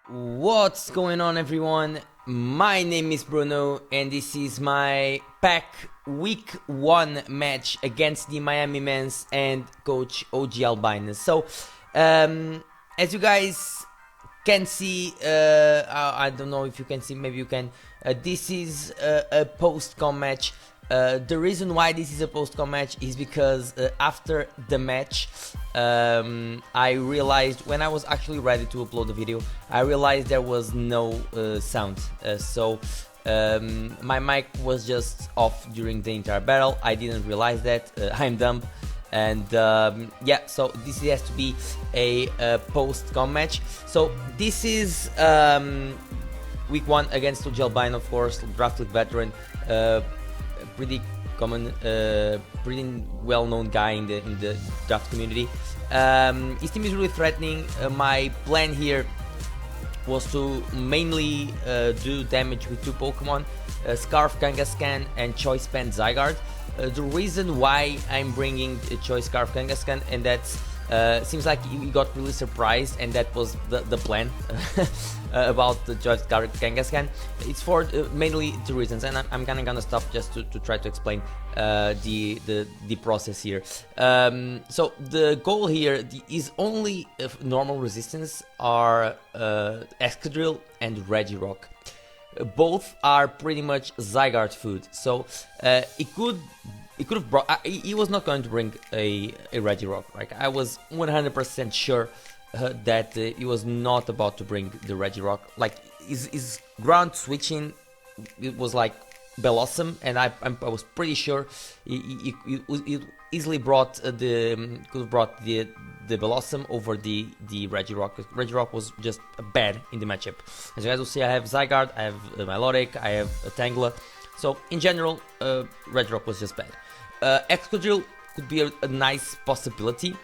What's going on, everyone? My name is Bruno and this is my pack week 1 match against the Miami Mence and coach OGalbina. So as you guys can see, I don't know if you can see, maybe you can, this is a post-com match. The reason why this is a post-com match is because after the match I realized, when I was actually ready to upload the video, I realized there was no sound, so my mic was just off during the entire battle. I didn't realize that. I'm dumb. And yeah, so this has to be a post-com match. So this is week 1 against OGalbina, of course, draft league veteran, pretty common, pretty well-known guy in the draft community. His team is really threatening. My plan here was to mainly do damage with 2 Pokemon, Scarf Kangaskhan and Choice Band Zygarde. The reason why I'm bringing Choice Scarf Kangaskhan, and that's seems like you got really surprised, and that was the plan about the Choice Scarf Kangaskhan. It's for mainly 2 reasons, and I'm gonna stop just to try to explain the process here. So the goal here is only normal resistance are Excadrill and Regirock. Both are pretty much Zygarde food, so it could have brought. He was not going to bring a Regirock. Like, I was 100% sure that he was not about to bring the Regirock. Like, his ground switching, it was like Bellossom, and I was pretty sure he easily brought could have brought the Bellossom over the Regirock. Regirock was just bad in the matchup. As you guys will see, I have Zygarde, I have Milotics, I have Tangela. So in general, Regirock was just bad. Excadrill could be a nice possibility.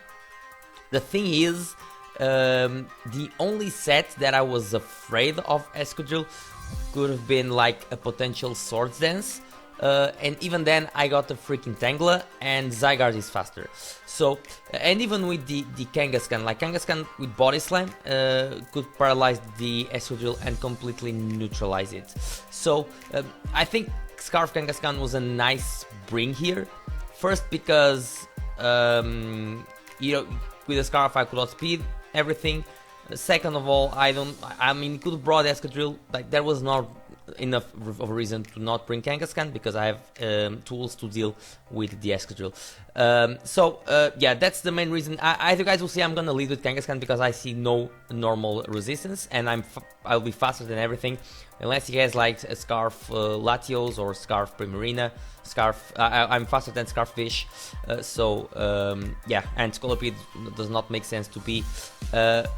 The thing is, the only set that I was afraid of Excadrill could have been like a potential Swords Dance. And even then I got the freaking Tangela, and Zygarde is faster. So, and even with the Kangaskhan, like Kangaskhan with Body Slam could paralyze the Excadrill and completely neutralize it. So I think Scarf Kangaskhan was a nice bring here. First because, you know, with the Scarf I could outspeed everything. Second of all, I mean, it could have brought Excadrill. Like, there was not enough of a reason to not bring Kangaskhan, because I have tools to deal with the Excadrill. So yeah, that's the main reason. As you guys will see, I'm gonna lead with Kangaskhan because I see no normal resistance, and I'll be faster than everything, unless he has like a Scarf Latios or Scarf Primarina. I'm faster than Scarfish, so yeah, and Scolipede does not make sense to be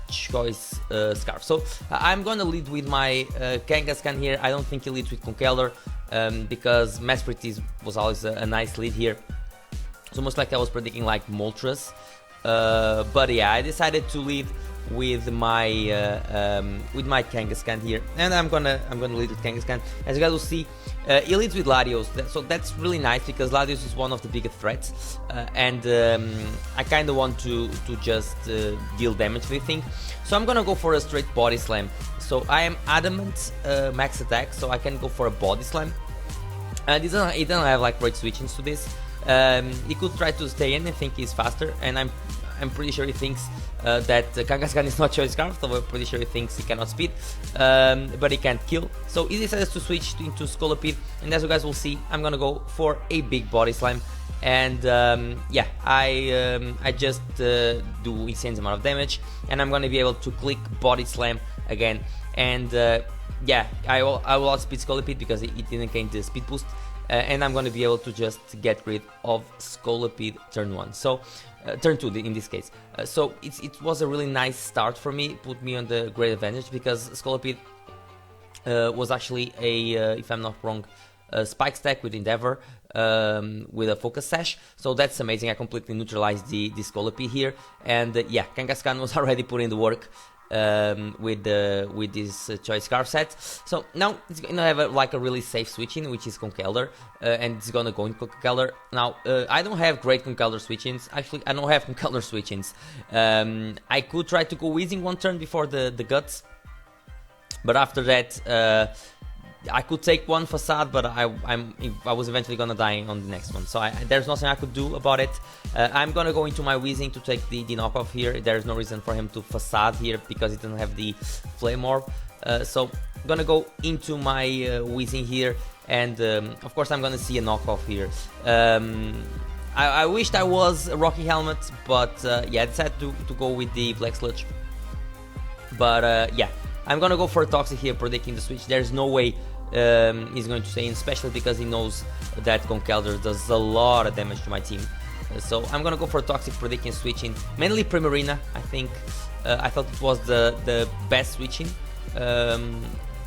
Choice Scarf. So I'm gonna lead with my Kangaskhan here. I don't think he leads with Conkeldurr, because Mesprit was always a nice lead here. So most likely I was predicting like Moltres, but yeah, I decided to lead with my Kangaskhan here, and I'm gonna lead with Kangaskhan. As you guys will see, he leads with Latios, so that's really nice because Latios is one of the biggest threats, and I kind of want to just deal damage with the thing. So I'm gonna go for a straight Body Slam. So I am Adamant max attack, so I can go for a Body Slam. And it doesn't have like great switchings to this. He could try to stay in and think he's faster, and I'm pretty sure he thinks that Kangaskhan is not Choice Scarf, so I'm pretty sure he thinks he cannot speed, but he can't kill. So he decides to switch into Scolipede, and as you guys will see, I'm gonna go for a big Body Slam. And yeah, I just do insane amount of damage, and I'm gonna be able to click Body Slam again. And yeah, I will outspeed Scolipede because it didn't gain the speed boost. And I'm going to be able to just get rid of Scolipede turn 1, so turn 2 in this case. So it was a really nice start for me, put me on the great advantage, because Scolipede was actually a, if I'm not wrong, a Spike Stack with Endeavor with a Focus Sash, so that's amazing. I completely neutralized the Scolipede here, and yeah, Kangaskhan was already putting the work with this Choice Scarf set. So now it's gonna have like a really safe switching, which is Conkeldurr, and it's gonna go in Conkeldurr. Now I don't have great Conkeldurr switchings. Actually, I don't have Conkeldurr switchings. I could try to go Weezing one turn before the Guts, But after that, I could take one facade, but I was eventually gonna die on the next one. So there's nothing I could do about it. I'm gonna go into my Weezing to take the knockoff here. There's no reason for him to facade here because he doesn't have the Flame Orb. So I'm gonna go into my Weezing here, and of course I'm gonna see a knockoff here. I wished I was a Rocky Helmet, but yeah, I decided to go with the Black Sludge. But yeah, I'm gonna go for a Toxic here, predicting the switch. There's no way he's going to stay in, especially because he knows that Conkeldurr does a lot of damage to my team. So I'm gonna go for a Toxic, predicting switching, mainly Primarina. I think I thought it was the best switching.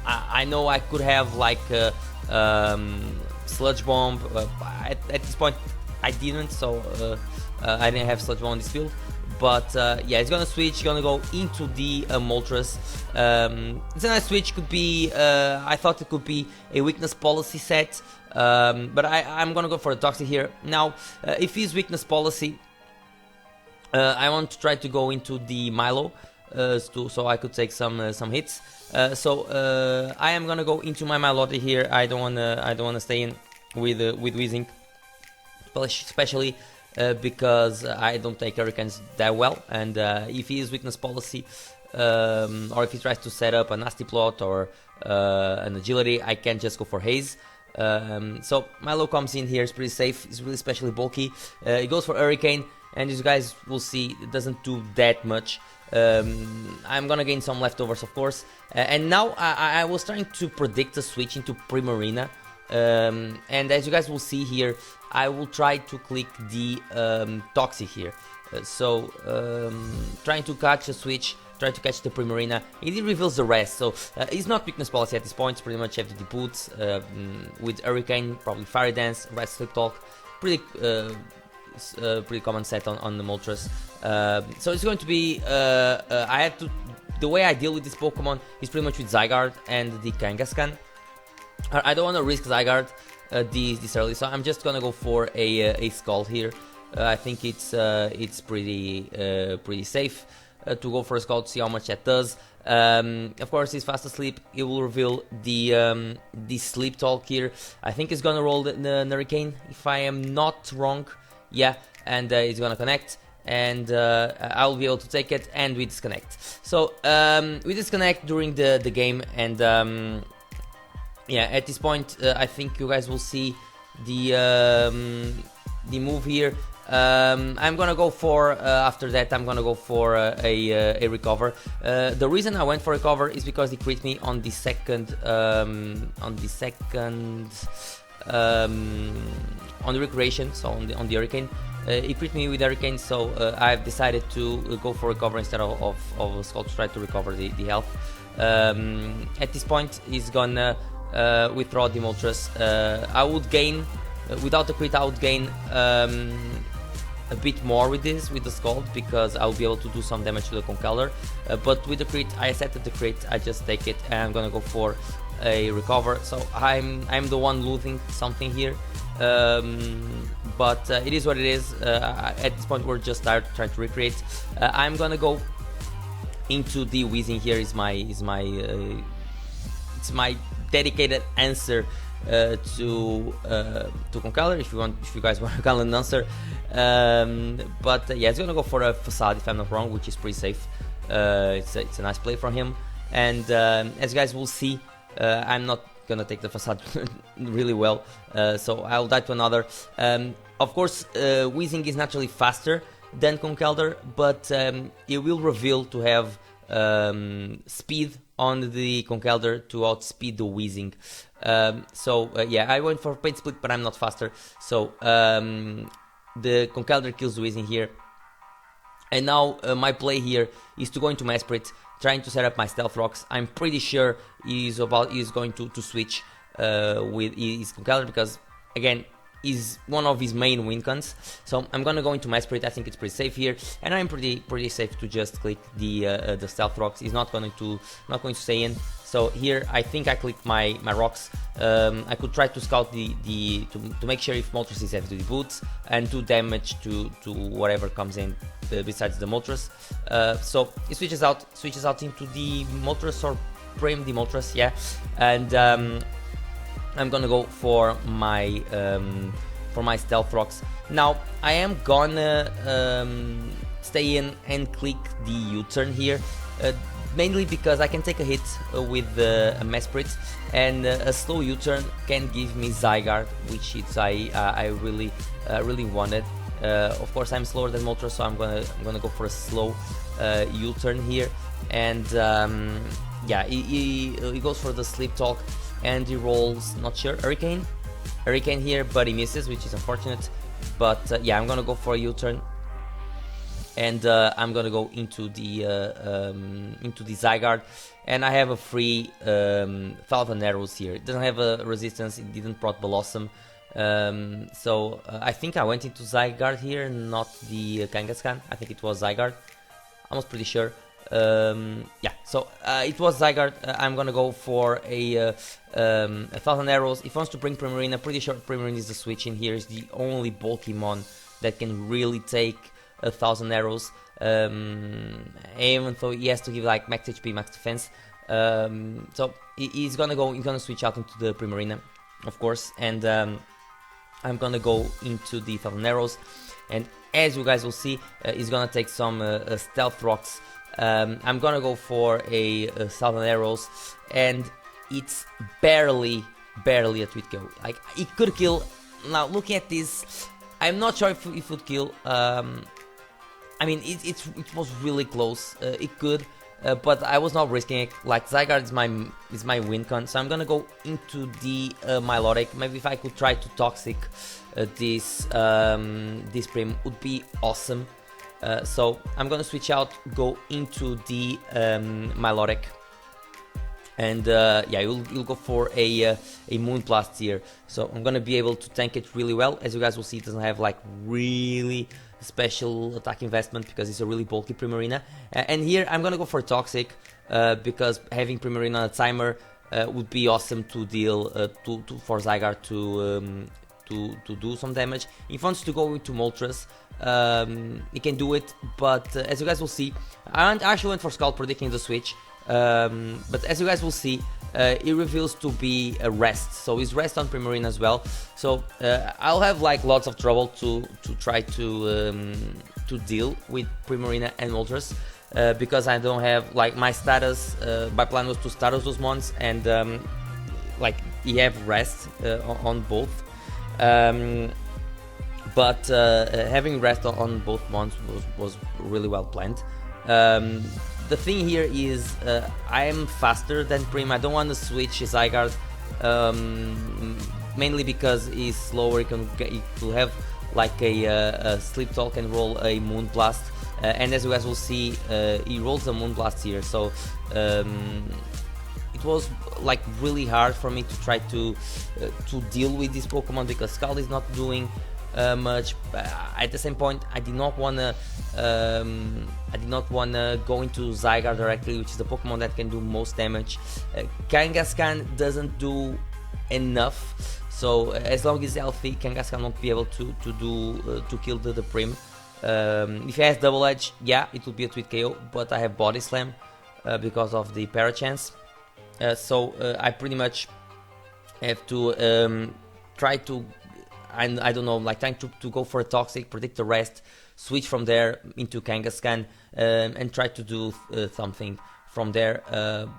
I know I could have like Sludge Bomb. At this point I didn't, so I didn't have Sludge Bomb on this field. But yeah, it's gonna switch, gonna go into the Moltres. It's a nice switch, could be, I thought it could be a weakness policy set, but I'm gonna go for a Toxic here. Now, if he's weakness policy, I want to try to go into the Milo, so I could take some hits. So I am gonna go into my Milotics here. I don't wanna stay in with Weezing, especially because I don't take Hurricanes that well, and if he is weakness policy, or if he tries to set up a Nasty Plot or an Agility, I can just go for Haze. So Milo comes in here, it's pretty safe, it's really especially bulky. He goes for Hurricane, and as you guys will see, it doesn't do that much. I'm gonna gain some leftovers, of course, and now I was trying to predict a switch into Primarina. And as you guys will see here, I will try to click the Toxic here. So trying to catch a switch, try to catch the Primarina. It reveals the rest, so it's not weakness policy at this point. It's pretty much FTD boots with Hurricane, probably Fire Dance, Red Slip Talk. Pretty common set on the Moltres. So it's going to be I had to, the way I deal with this Pokemon is pretty much with Zygarde and the Kangaskhan. I don't want to risk Zygarde this early, so I'm just gonna go for a Scald here. I think it's pretty safe to go for a Scald to see how much that does. Of course, he's fast asleep. It will reveal the Sleep Talk here. I think he's gonna roll the Hurricane, if I am not wrong. Yeah, and it's gonna connect, and I'll be able to take it, and we disconnect. So we disconnect during the game, and yeah, at this point, I think you guys will see the move here. I'm gonna go for after that. I'm gonna go for a recover. The reason I went for recover is because he crit me on the second on the recreation, so on the Hurricane. He crit me with Hurricane, so I've decided to go for recover instead of Skull to try to recover the health. At this point, he's gonna withdraw the Moltres. I would gain, without the crit, I would gain a bit more with this, with the Scald, because I'll be able to do some damage to the Conkeldurr. But with the crit, I accepted the crit, I just take it, and I'm gonna go for a recover. So I'm the one losing something here, but it is what it is. At this point, we're just trying to recreate. I'm gonna go into the Weezing here. It's my dedicated answer to Conkeldurr, if you guys want to call an answer. But yeah, it's gonna go for a Facade, if I'm not wrong, which is pretty safe. It's a nice play from him, and as you guys will see, I'm not gonna take the Facade really well, so I'll die to another. Of course, Weezing is naturally faster than Conkeldurr, but it will reveal to have speed on the Conkeldurr to outspeed the Weezing. So yeah, I went for Paint Split, but I'm not faster, so the Conkeldurr kills the Weezing here. And now my play here is to go into my Esprit, trying to set up my Stealth Rocks. I'm pretty sure he's going to switch with his Conkeldurr, because again, is one of his main win cons. So I'm gonna go into my Esprit. I think it's pretty safe here, and I'm pretty safe to just click the Stealth Rocks. He's not going to stay in. So here I think I clicked my rocks. I could try to scout to make sure if Moltres is heavy to the boots and do damage to whatever comes in besides the Moltres. So it switches out into the Moltres, or Prim, the Moltres, yeah, and I'm gonna go for my Stealth Rocks. Now I am gonna stay in and click the U-turn here, mainly because I can take a hit with a Mesprit, and a slow U-turn can give me Zygarde, which I really wanted. Of course, I'm slower than Moltres, so I'm gonna go for a slow U-turn here, and yeah, he goes for the Sleep Talk, and he rolls, not sure, Hurricane here, but he misses, which is unfortunate. But yeah, I'm gonna go for a U-turn, and I'm gonna go into the Zygarde, and I have a free Thousand Arrows here. It doesn't have a resistance, it didn't prot Blossom, so I think I went into Zygarde here, not the Kangaskhan. I think it was Zygarde, I was pretty sure. Yeah, so it was Zygarde. I'm gonna go for a Thousand Arrows. If he wants to bring Primarina, pretty sure Primarina is the switch in here. Is the only bulky mon that can really take 1,000 arrows, even though he has to give like max HP, max defense. So he's gonna switch out into the Primarina, of course, and I'm gonna go into the Thousand Arrows, and as you guys will see, he's gonna take some Stealth Rocks. I'm gonna go for a Thousand Arrows, and it's barely a tweet kill. Like, it could kill. Now looking at this, I'm not sure if it would kill. I mean, it was really close. It could, but I was not risking it. Like, Zygarde is my win con, so I'm gonna go into the Milotic. Maybe if I could try to Toxic this Prim would be awesome. So I'm gonna switch out, go into the Milotic, and yeah, you'll go for a Moonblast here. So I'm gonna be able to tank it really well. As you guys will see, it doesn't have like really special attack investment because it's a really bulky Primarina. And here I'm gonna go for Toxic because having Primarina on a timer would be awesome to deal for Zygarde to do some damage. If he wants to go into Moltres, he can do it, but as you guys will see, I actually went for Scald predicting the switch, but as you guys will see, it reveals to be a rest, so he's rest on Primarina as well. So I'll have like lots of trouble to try to deal with Primarina and Moltres, because I don't have like my status. My plan was to status those mons, and like he have rest on both. But having rest on both mons was really well planned. The thing here is I am faster than Prim. I don't want to switch Zygarde, mainly because he's slower. He will have like a Sleep Talk and roll a Moonblast, and as you guys will see, he rolls a Moonblast here. So it was like really hard for me to try to deal with this Pokemon because Scald is not doing much. At the same point, I did not wanna go into Zygarde directly, which is the Pokemon that can do most damage. Kangaskhan doesn't do enough, so as long as he's healthy, Kangaskhan won't be able to kill the Prim. If he has Double Edge, yeah, it will be a tweet KO, but I have Body Slam because of the Parachance. So I pretty much have to try to, I don't know, like trying to go for a Toxic, predict the rest, switch from there into Kangaskhan, and try to do something from there.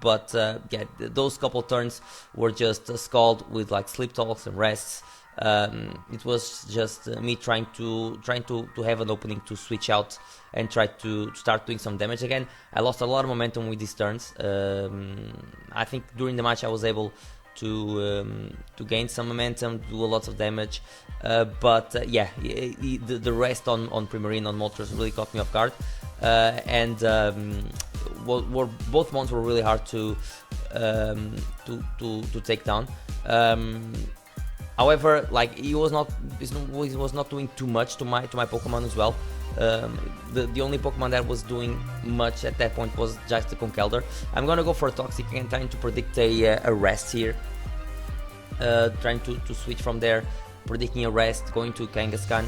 But yeah, those couple turns were just Scald with like Sleep Talks and rests. It was just me trying to have an opening to switch out and try to start doing some damage again. I lost a lot of momentum with these turns. I think during the match I was able to gain some momentum, do a lot of damage, but yeah, the rest on Primarina, on Moltres really caught me off guard, and both mons were really hard to take down. However, like he was not doing too much to my Pokemon as well. The only Pokemon that was doing much at that point was just the Conkeldurr. I'm gonna go for a Toxic and trying to predict a rest here. Trying to switch from there, predicting a rest, going to Kangaskhan,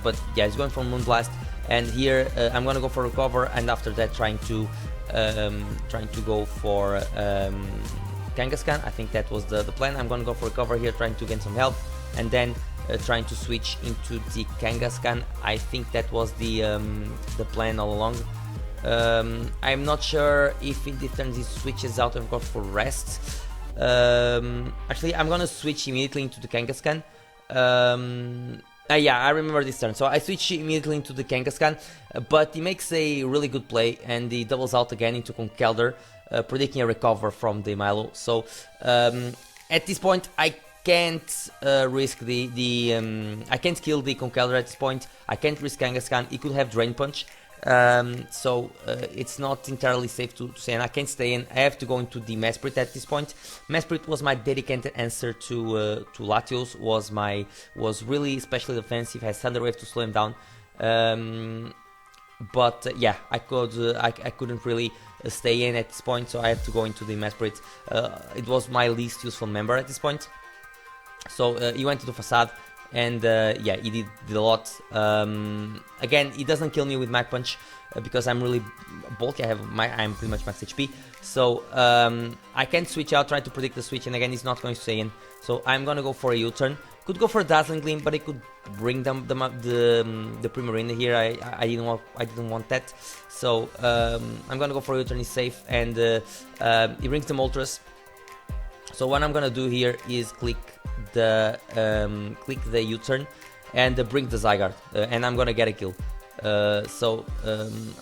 but yeah, he's going for Moonblast, and here I'm gonna go for Recover, and after that trying to trying to go for Kangaskhan. I think that was the plan. I'm gonna go for a cover here, trying to gain some health, and then trying to switch into the Kangaskhan. I think that was the plan all along. I'm not sure if in the turn he switches out and goes for rest. Actually, I'm gonna switch immediately into the Kangaskhan. Yeah, I remember this turn. So I switch immediately into the Kangaskhan, but he makes a really good play and he doubles out again into Conkeldurr, predicting a recover from the Milo. So at this point, I can't risk I can't kill the Conkeldurr at this point. I can't risk Kangaskhan. He could have Drain Punch. So it's not entirely safe to say, and I can't stay in. I have to go into the Mesprit at this point. Mesprit was my dedicated answer to Latios. Was really especially defensive. Has Thunder Wave to slow him down. But yeah, I couldn't really stay in at this point, so I have to go into the Mesprit. It was my least useful member at this point. So he went into Facade. And yeah, he did a lot. Again, he doesn't kill me with Mach Punch because I'm really bulky. I'm pretty much max HP. So I can switch out, try to predict the switch, and again, he's not going to stay in. So I'm gonna go for a U-turn. Could go for a Dazzling Gleam, but it could bring them the Primarina here. I didn't want that. So I'm gonna go for a U-turn. He's safe, and he brings the Moltres. So what I'm gonna do here is click the U-turn and bring the Zygarde, and I'm gonna get a kill. So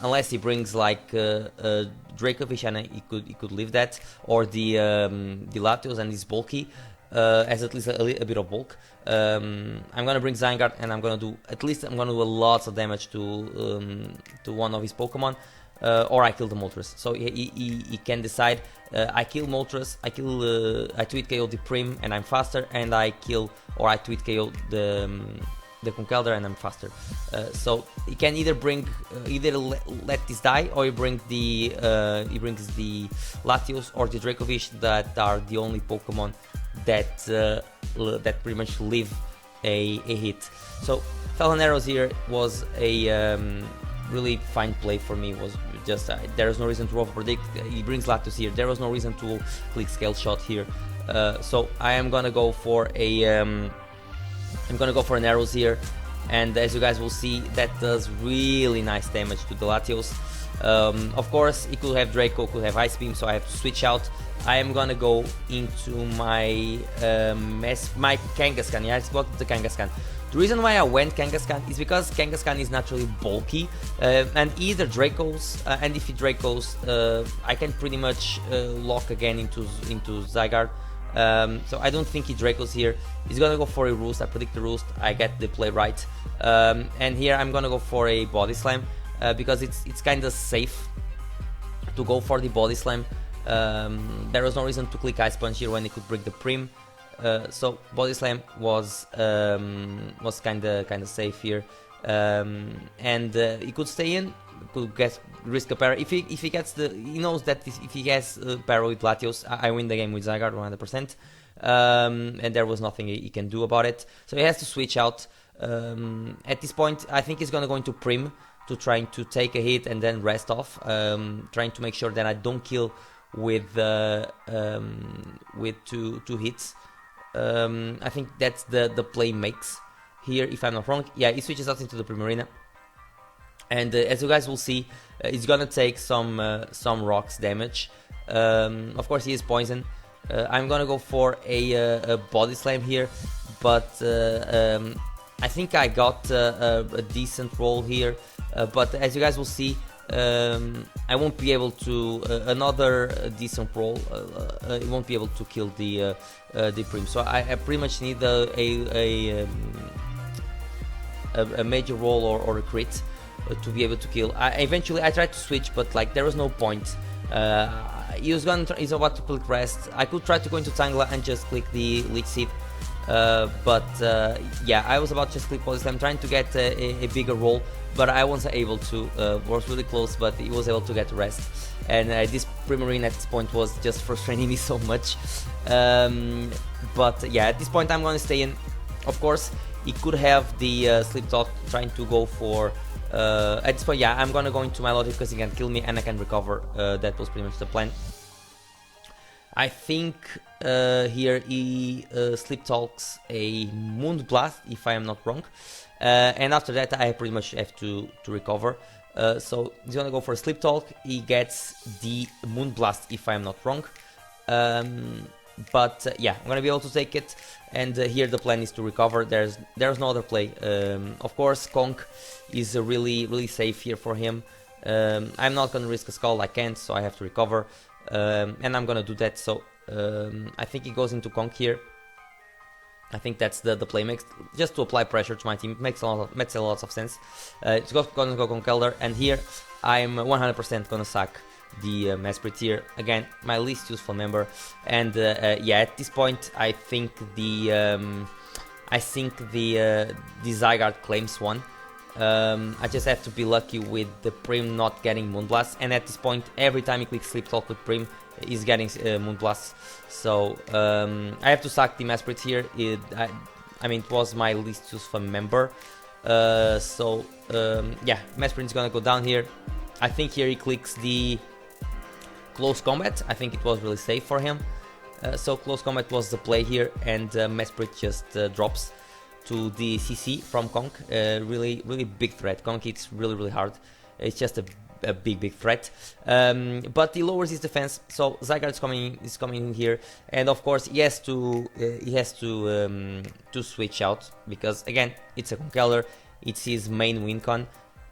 unless he brings like Dracovish, and he could leave that, or the Latios, and he's bulky, has at least a bit of bulk. I'm gonna bring Zygarde, and I'm gonna do a lot of damage to one of his Pokemon. Or I kill the Moltres. So he can decide. I kill Moltres, I tweet KO the Prim, and I'm faster, and I kill, or I tweet KO the Conkeldurr, and I'm faster. So he can either let this die, or he brings the Latios or the Dracovish, that are the only Pokemon that pretty much live a hit. So Fallen Arrows here was a really fine play for me. Was just there was no reason to over predict. He brings Latios here. There was no reason to click Scale Shot here. So I am gonna go for an Arrows here, and as you guys will see, that does really nice damage to the Latios. Of course, it could have Draco, could have Ice Beam, so I have to switch out. I am gonna go into my Kangaskhan. Yeah, let's go to the Kangaskhan. The reason why I went Kangaskhan is because Kangaskhan is naturally bulky, and either Dracos, and if he Dracos, I can pretty much lock again into Zygarde. So I don't think he Dracos here. He's gonna go for a Roost. I predict the Roost. I get the play right, and here I'm gonna go for a Body Slam because it's kind of safe to go for the Body Slam. There was no reason to click Ice Punch here when he could break the Prim. So Body Slam was kind of safe here, and he could stay in, could risk a Parry. If he gets he knows that if he has Parry with Latios, I win the game with Zygarde 100%, and there was nothing he can do about it. So he has to switch out. At this point, I think he's gonna go into Prim to trying to take a hit and then rest off, trying to make sure that I don't kill with two hits. I think that's the play makes here, if I'm not wrong. Yeah, he switches out into the Primarina, and as you guys will see, he's gonna take some rocks damage. Of course, he is poison. I'm gonna go for a Body Slam here, but I think I got a decent roll here. But as you guys will see, I won't be able to another decent roll. I won't be able to kill the Prim. So I pretty much need a major roll or a crit to be able to kill. Eventually I tried to switch, but like there was no point. He's about to click Rest. I could try to go into Tangela and just click the Leech Seed. But yeah, I was about to just click Body Slam, trying to get a bigger roll, but I wasn't able to. Was really close, but he was able to get Rest. And this Primarine at this point was just frustrating me so much. But yeah, at this point I'm going to stay in. Of course, he could have the Sleep Talk, trying to go for At this point, yeah, I'm gonna go into Milotics because he can kill me and I can recover. That was pretty much the plan. I think here he sleep talks a Moonblast, if I am not wrong, and after that I pretty much have to recover. So he's gonna go for a sleep talk. He gets the Moonblast, if I am not wrong. But yeah, I'm gonna be able to take it, and here the plan is to recover. There's no other play. Of course, Conk is really safe here for him. I'm not gonna risk a skull, I can't, so I have to recover, and I'm gonna do that. So I think he goes into Conk here. I think that's the play mix, just to apply pressure to my team. It makes a lot of sense. It's gonna go Conk Elder, and here I'm 100% gonna sack the Mesprit here. Again, my least useful member, and yeah, at this point I think the Zygarde claims one. I just have to be lucky with the Prim not getting Moonblast, and at this point every time he clicks Sleep Talk with Prim he's getting Moonblast. So I have to sack the Mesprit here. I mean, it was my least useful member, so yeah, Mesprit is gonna go down here. I think here he clicks the Close Combat. I think it was really safe for him. So Close Combat was the play here, and Mesprit just drops to the CC from Conk. Really big threat. Conk hits really hard. It's just a big threat. But he lowers his defense, so Zygarde is coming in here, and of course he has to switch out, because again it's a Conk Elder. It's his main win con.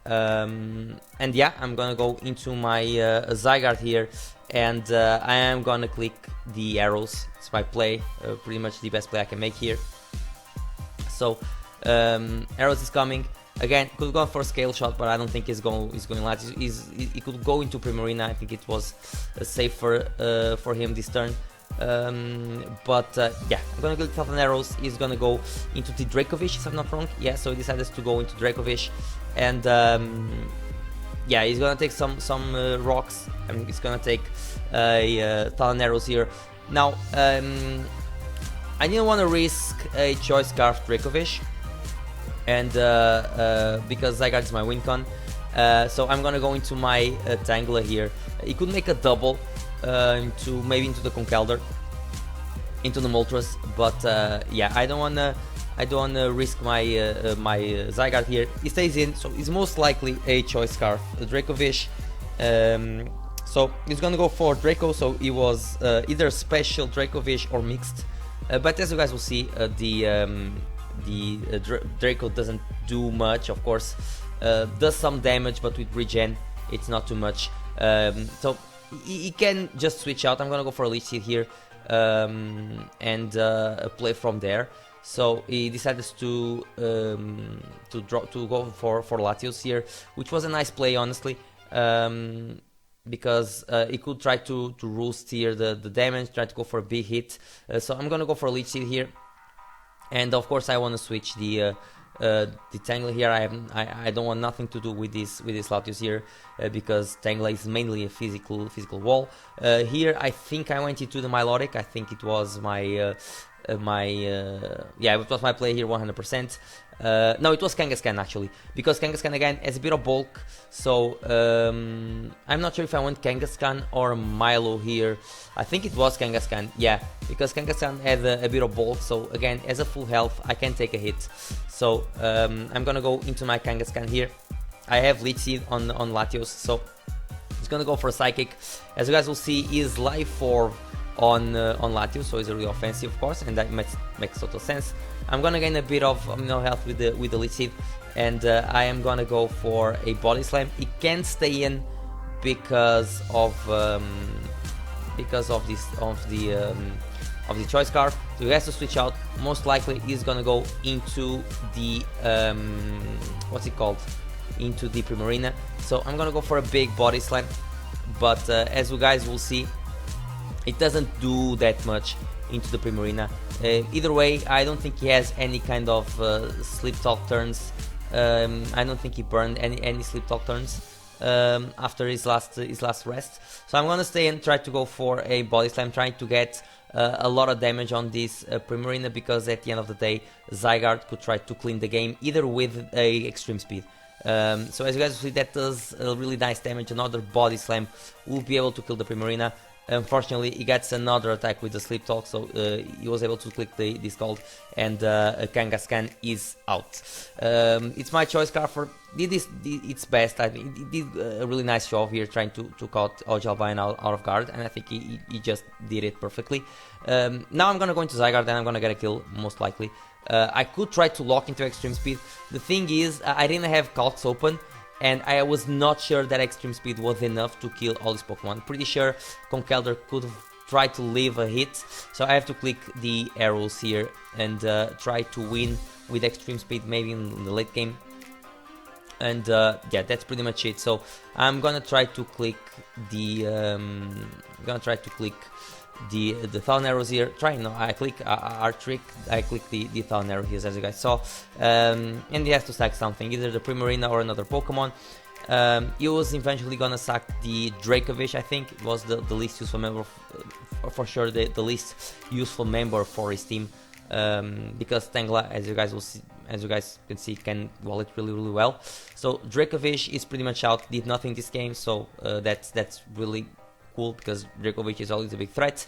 And yeah, I'm gonna go into my Zygarde here, and I am gonna click the arrows. It's my play, pretty much the best play I can make here. So arrows is coming. Again, could go for a scale shot, but I don't think he's going light. He could go into Primarina. I think it was safer for him this turn. But yeah, I'm gonna click Thousand Arrows. He's gonna go into the Dracovish, if I'm not wrong. Yeah, so he decided to go into Dracovish, and yeah, he's gonna take some rocks. I mean, he's gonna take Thousand Arrows here. Now, I didn't want to risk a Choice Scarf Dracovish, and because Zygarde is my win con, so I'm gonna go into my Tangler here. He could make a double maybe into the Conk Elder, into the Moltres, but yeah, I don't wanna risk my my Zygarde here. He stays in, so he's most likely a Choice Scarf Dracovish. So he's gonna go for Draco. So he was either special Dracovish or mixed, but as you guys will see, the Draco doesn't do much. Of course, does some damage, but with regen it's not too much. So he can just switch out. I'm gonna go for a Leech Seed here, and play from there. So he decided to go for Latios here, which was a nice play, honestly, because he could try to rule steer the damage, try to go for a big hit. So I'm gonna go for a Leech Seed here, and of course I want to switch the Tangler here. I don't want nothing to do with this Latios here, because Tangler is mainly a physical wall. Here I think I went into the Milotic. I think it was my yeah, it was my play here 100%. No, it was Kangaskhan actually, because Kangaskhan again has a bit of bulk. So I'm not sure if I went Kangaskhan or Milo here. I think it was Kangaskhan, yeah, because Kangaskhan had a bit of bulk. So again, as a full health, I can take a hit. So I'm gonna go into my Kangaskhan here. I have Leech Seed on Latios, so he's gonna go for a Psychic. As you guys will see, he is Life 4 on Latios, so he's really offensive, of course, and that makes total sense. I'm gonna gain a bit of health with the Leech Seed, and I am gonna go for a Body Slam. He can stay in because of the Choice Scarf, so he has to switch out. Most likely he's gonna go into the what's it called, into the Primarina. So I'm gonna go for a big Body Slam, but as you guys will see, it doesn't do that much into the Primarina. Either way, I don't think he has any kind of Sleep Talk turns. I don't think he burned any Sleep Talk turns after his last rest. So I'm gonna stay and try to go for a Body Slam, trying to get a lot of damage on this Primarina, because at the end of the day, Zygarde could try to clean the game either with a Extreme Speed. So as you guys see, that does a really nice damage. Another body slam will be able to kill the Primarina. Unfortunately, he gets another attack with the Sleep Talk, so he was able to click the Scald, and Kangaskhan is out. It's my choice. Carrefour did its best. I think he did a really nice job here trying to caught OGalbina out of guard, and I think he just did it perfectly. Now I'm gonna go into Zygarde and I'm gonna get a kill, most likely. I could try to lock into Extreme Speed. The thing is, I didn't have Calcs open, and I was not sure that Extreme Speed was enough to kill all these Pokemon. Pretty sure Conkeldurr could try to leave a hit, so I have to click the arrows here and try to win with Extreme Speed, maybe in the late game. And yeah, that's pretty much it. So I'm gonna try to click the the Thorn arrows here. I click our trick. I click the Thorn arrow here, as you guys saw, and he has to sack something, either the Primarina or another Pokemon. He was eventually gonna sack the Dracovish. I think it was the least useful member, for sure, the least useful member for his team, because Tangela, as you guys will see, as you guys can see, can wall it really well. So Dracovish is pretty much out. Did nothing this game, so that's really cool, because Dracovish is always a big threat.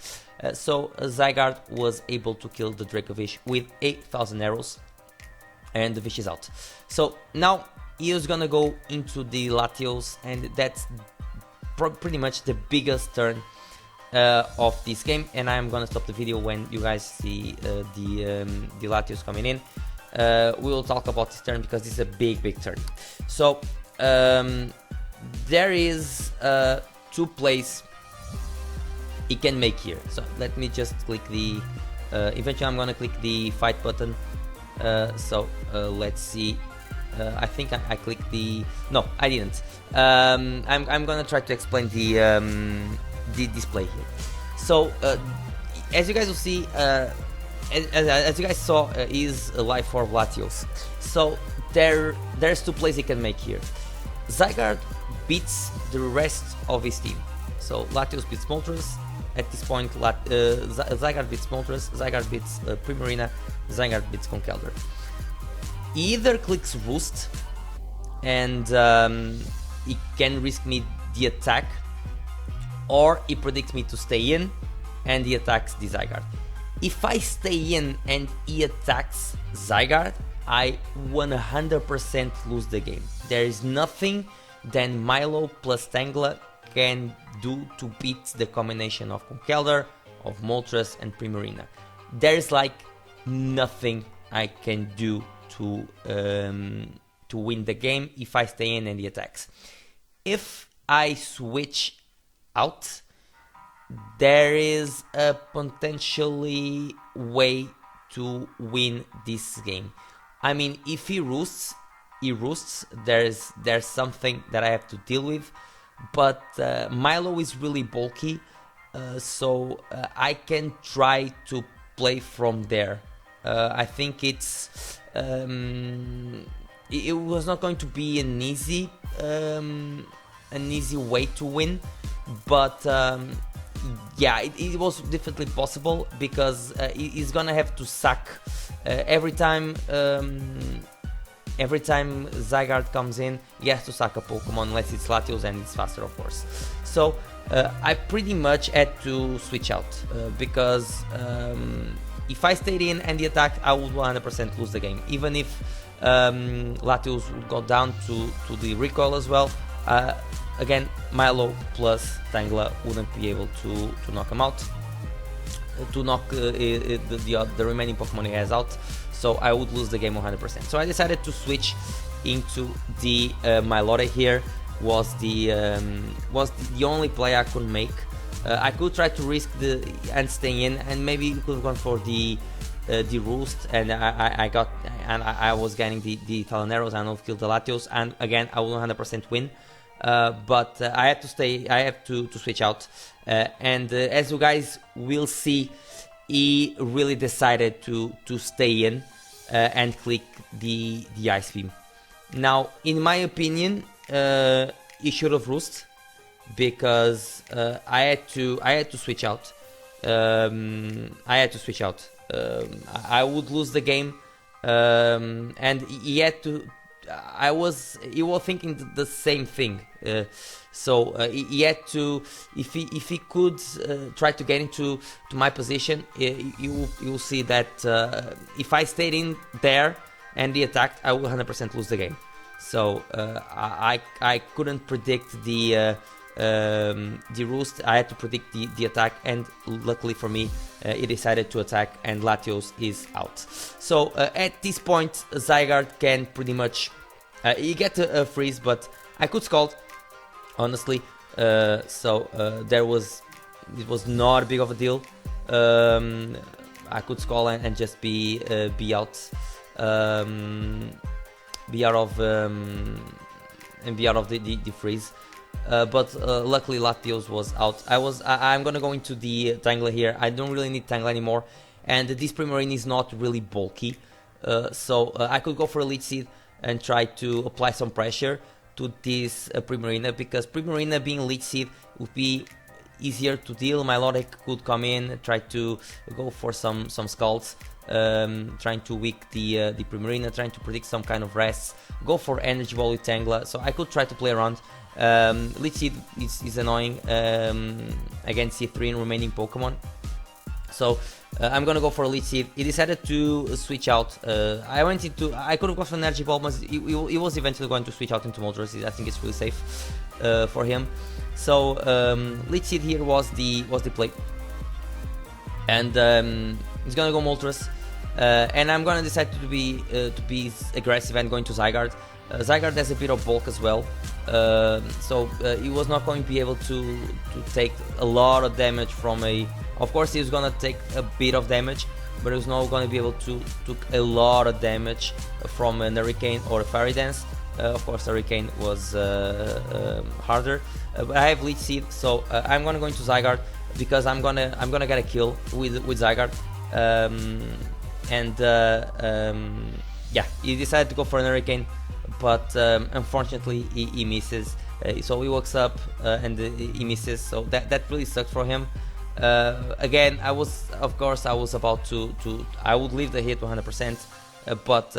So Zygarde was able to kill the Dracovish with 8,000 arrows, and the fish is out. So now he is gonna go into the Latios, and that's pretty much the biggest turn of this game. And I'm gonna stop the video when you guys see the Latios coming in. We will talk about this turn because it's a big turn. So there is 2 plays he can make here. So let me just click the eventually I'm gonna click the fight button. So let's see. I think I clicked the... No, I didn't. I'm gonna try to explain the display here. So as you guys will see, as you guys saw, is a life for Latios. So there's 2 plays he can make here. Zygarde beats the rest of his team. So Latios beats Moltres. At this point, Zygarde beats Moltres, Zygarde beats Primarina, Zygarde beats Conkeldurr. He either clicks Roost, and he can risk me the attack, or he predicts me to stay in, and he attacks the Zygarde. If I stay in and he attacks Zygarde, I 100% lose the game. There is nothing that Milo plus Tangela can do to beat the combination of Conkeldurr, of Moltres and Primarina. There's like nothing I can do to win the game if I stay in and he attacks. If I switch out, there is a potentially way to win this game. I mean, if he roosts, there's something that I have to deal with. But Milo is really bulky, so I can try to play from there. I think it was not going to be an easy way to win, but yeah, it was definitely possible, because he's gonna have to sack every time. Every time Zygarde comes in, he has to sack a Pokemon, unless it's Latios, and it's faster, of course. So I pretty much had to switch out, because if I stayed in and the attack, I would 100% lose the game. Even if Latios would go down to the recoil as well, again, Milo plus Tangela wouldn't be able to knock him out, to knock the remaining Pokemon he has out. So I would lose the game 100%. So I decided to switch into the Milotics here. Was the only play I could make. I could try to risk and stay in, and maybe could have gone for the Roost, and I was getting the Talon arrows and I'll kill the Latios, and again I will 100% win. But I had to stay. I have to switch out, and as you guys will see, he really decided to stay in and click the Ice Beam. Now, in my opinion, he should have Roost, because I had to switch out. I would lose the game, and he had to. he was thinking the same thing. So he had to, if he could try to get into my position, you will see that if I stayed in there and he attacked, I will 100% lose the game. So I couldn't predict the roost. I had to predict the attack, and luckily for me, he decided to attack, and Latios is out. So at this point, Zygarde can pretty much he get a freeze, but I could Scald, honestly. It was not big of a deal. I could Scald and just be out. Be out of the freeze, but luckily Latios was out. I'm gonna go into the Tangler here. I don't really need Tangler anymore, and this Primarine is not really bulky, so I could go for a Leech Seed and try to apply some pressure to this Primarina, because Primarina being Leech Seed would be easier to deal. Milotic could come in, try to go for some Scalds, trying to weak the Primarina, trying to predict some kind of rest, go for Energy Ball with Tangela. So I could try to play around. Leech Seed is annoying against C3 and remaining Pokemon. So I'm gonna go for a Leech Seed. He decided to switch out. I could have gone for an Energy Ball, but he was eventually going to switch out into Moltres. I think it's really safe for him. So Leech Seed here was the play, and he's gonna go Moltres, and I'm gonna decide to be aggressive and going to Zygarde. Zygarde has a bit of bulk as well, so he was not going to be able to take a lot of damage from a. Of course, he was gonna take a bit of damage, but he was not going to be able to take a lot of damage from an Hurricane or a Fairy Dance. Of course, Hurricane was harder. But I have Leech Seed, so I'm gonna go into Zygarde, because I'm gonna get a kill with Zygarde. Yeah, he decided to go for an Hurricane, but unfortunately he misses. So he walks up and he misses. So that really sucked for him. Again, I was about to I would leave the hit 100%, but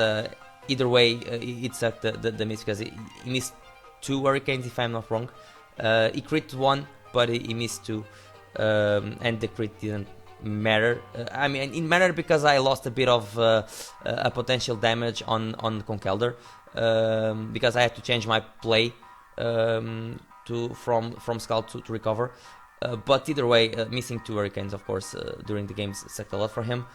either way, it sucked the miss, because he missed 2 Hurricanes, if I'm not wrong. He crit 1, but he missed 2, and the crit didn't matter. I mean, it mattered because I lost a bit of a potential damage on Conkeldurr, because I had to change my play from Scald to recover. But either way, missing 2 Hurricanes, of course, during the games sucked a lot for him.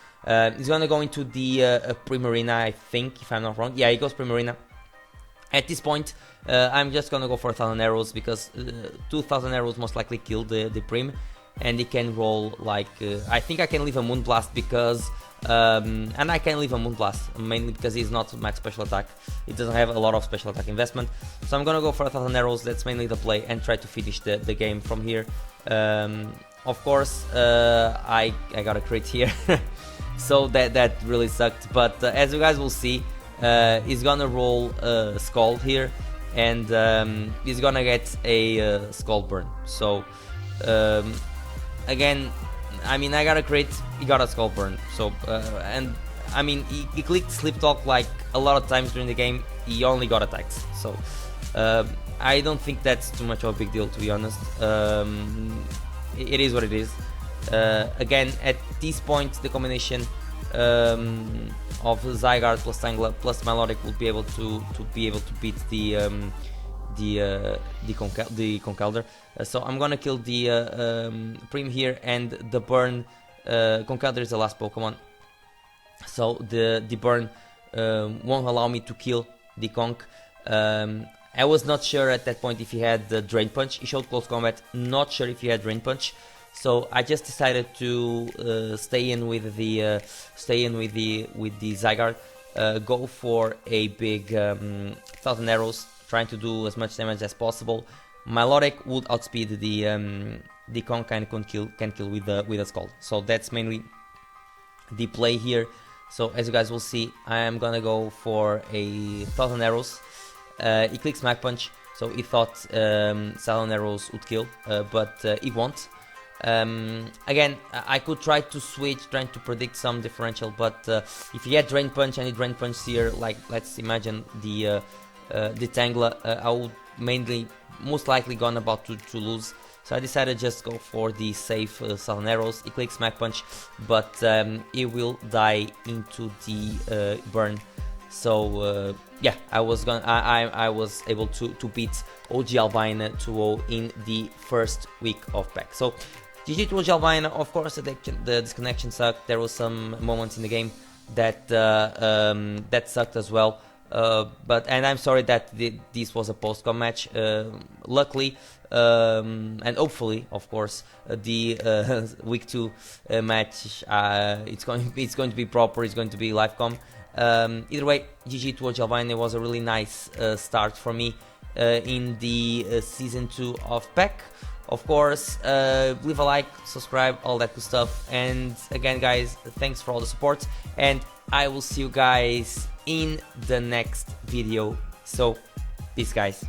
He's gonna go into the Primarina, I think, if I'm not wrong. Yeah, he goes Primarina. At this point, I'm just gonna go for 1,000 arrows, because 2,000 arrows most likely kill the Prim, and he can roll like I think I can leave a Moonblast, because and I can leave a Moonblast mainly because he's not max special attack. He doesn't have a lot of special attack investment, so I'm gonna go for 1,000 arrows. That's mainly the play, and try to finish the game from here. Of course, I got a crit here, so that really sucked. But as you guys will see, he's gonna roll Scald here, and he's gonna get a Scald Burn. So again, I mean, I got a crit, he got a Scald Burn. So and I mean, he clicked Sleep Talk like a lot of times during the game. He only got attacks, so I don't think that's too much of a big deal, to be honest. It is what it is. Again, at this point, the combination of Zygarde plus Tangela plus Milotic will be able to beat the Conkeldurr. So I'm gonna kill the Prim here, and the burn. Conkeldurr is the last Pokemon, so the burn won't allow me to kill the Conk. I was not sure at that point if he had the Drain Punch. He showed Close Combat, not sure if he had Drain Punch. So I just decided to stay in with the Zygarde, go for a big 1,000 arrows, trying to do as much damage as possible. Milotic would outspeed the Conk and can kill with a Scald. So that's mainly the play here. So as you guys will see, I am gonna go for a 1,000 arrows. He clicks Mach Punch, so he thought 1,000 arrows would kill, but he won't. Again, I could try to switch, trying to predict some differential, but if you get Drain Punch, I need Drain Punch here, like let's imagine the Tangela, I would most likely gone about to lose. So I decided just go for the safe Southern Arrows. He clicks Smack Punch, but he will die into the burn. So yeah, I was able to beat OGalbina 2-0 in the first week of pack. So GG to OGalbina. Of course, the disconnection sucked. There was some moments in the game that that sucked as well. And I'm sorry that this was a post-com match. Luckily, and hopefully, of course, the week 2 match it's going to be proper. It's going to be live com. Either way, GG to OGalbina. It was a really nice start for me in the season 2 of pack. Of course, leave a like, subscribe, all that good stuff. And again, guys, thanks for all the support, and I will see you guys in the next video. So peace, guys.